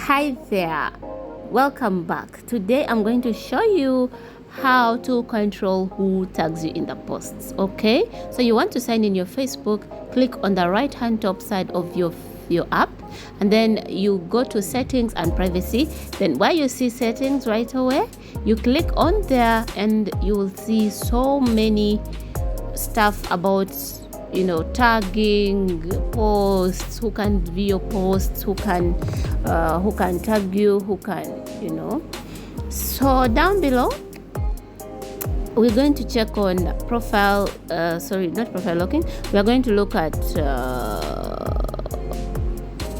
Hi there, welcome back. Today I'm going to show you how to control who tags you in the posts. Okay, so you want to sign in your Facebook, click on the right hand top side of your app, and then you go to settings and privacy. Then while you see settings right away, you click on there and you will see so many stuff about tagging posts, who can view your posts, who can tag you, who can. So down below we're going to check on profile, not profile locking. We are going to look at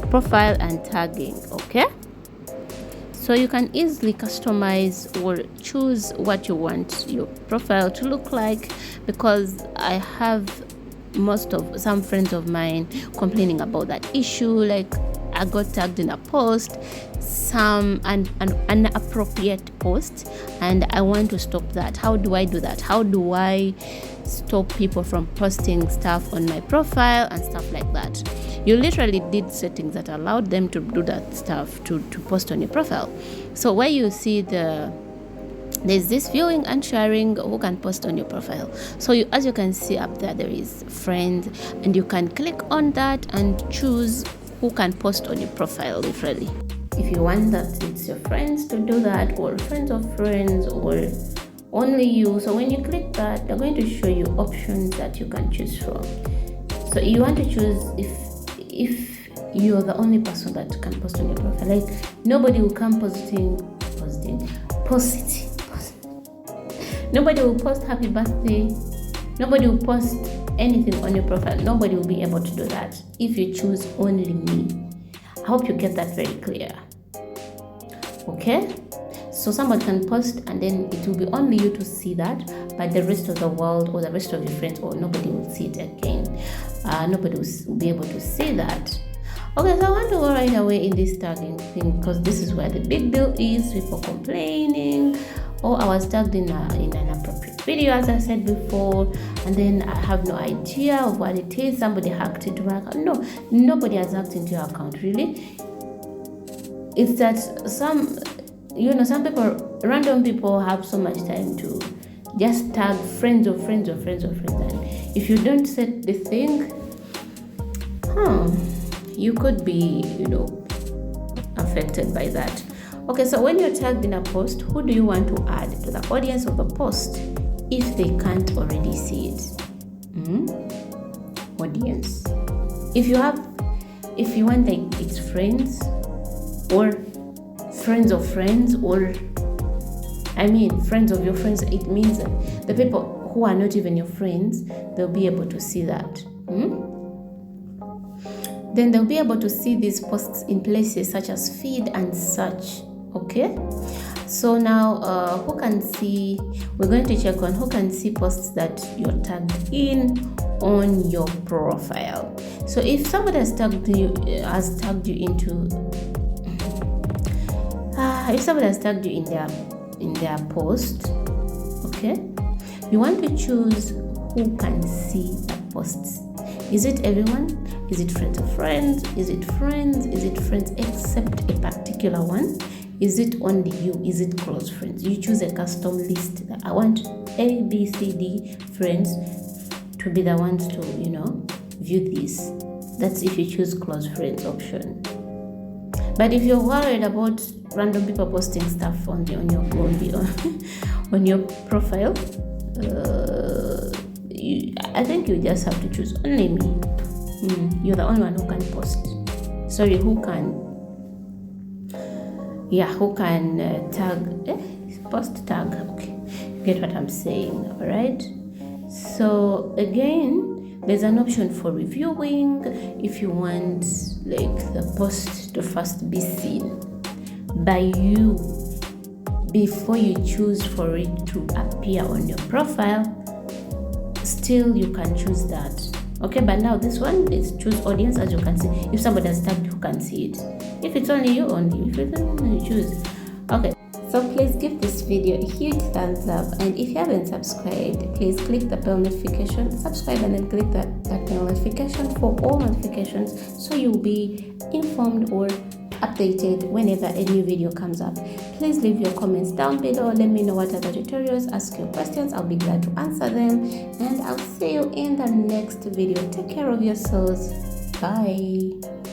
profile and tagging. Okay, so you can easily customize or choose what you want your profile to look like, because I have some friends of mine complaining about that issue. Like, I got tagged in a post, some an inappropriate post, and I want to stop that. How do I do that? How do I stop people from posting stuff on my profile and stuff like that? You literally did settings that allowed them to do that stuff, to post on your profile. So where you see there's this viewing and sharing, who can post on your profile. So as you can see up there is friends, and you can click on that and choose who can post on your profile, literally. If you want that it's your friends to do that, or friends of friends, or only you. So when you click that, they're going to show you options that you can choose from. So you want to choose if you're the only person that can post on your profile. Like, nobody will come posting. Nobody will post happy birthday. Nobody will post anything on your profile. Nobody will be able to do that if you choose only me. I hope you get that very clear. Okay? So someone can post and then it will be only you to see that, but the rest of the world or the rest of your friends, or nobody will see it again. Nobody will be able to see that. Okay, so I want to go right away in this tagging thing, because this is where the big deal is. People complaining, oh, I was tagged in an inappropriate video, as I said before, and then I have no idea of what it is. Somebody hacked into my account. No, nobody has hacked into your account, really. It's that some people, random people, have so much time to just tag friends of friends of friends of friends, and if you don't set the thing, you could be, affected by that. Okay, so when you're tagged in a post, who do you want to add to the audience of the post if they can't already see it? Audience. If you want, like, it's friends or friends of friends, or friends of your friends, it means that the people who are not even your friends, they'll be able to see that. Then they'll be able to see these posts in places such as feed and search. Okay, so now who can see? We're going to check on who can see posts that you're tagged in on your profile. So if somebody has tagged you in their post, okay, you want to choose who can see the posts. Is it everyone? Is it friends of friends? Is it friends? Is it friends except a particular one? Is it only you? Is it close friends? You choose a custom list. I want A, B, C, D friends to be the ones to, view this. That's if you choose close friends option. But if you're worried about random people posting stuff on your profile, I think you just have to choose only me. You're the only one who can post. Sorry, who can tag, post tag. Okay, you get what I'm saying, all right? So again, there's an option for reviewing if you want, like, the post to first be seen by you before you choose for it to appear on your profile. Still, you can choose that. Okay, but now this one is choose audience. As you can see, if somebody has tagged, you can see it. If it's only you, only. If it's only you, choose. Okay, so please give this video a huge thumbs up, and if you haven't subscribed, please click the bell notification, subscribe, and then click that bell notification for all notifications, so you'll be informed or updated whenever a new video comes up. Please leave your comments down below. Let me know what other tutorials, ask your questions. I'll be glad to answer them, and I'll see you in the next video. Take care of yourselves. Bye.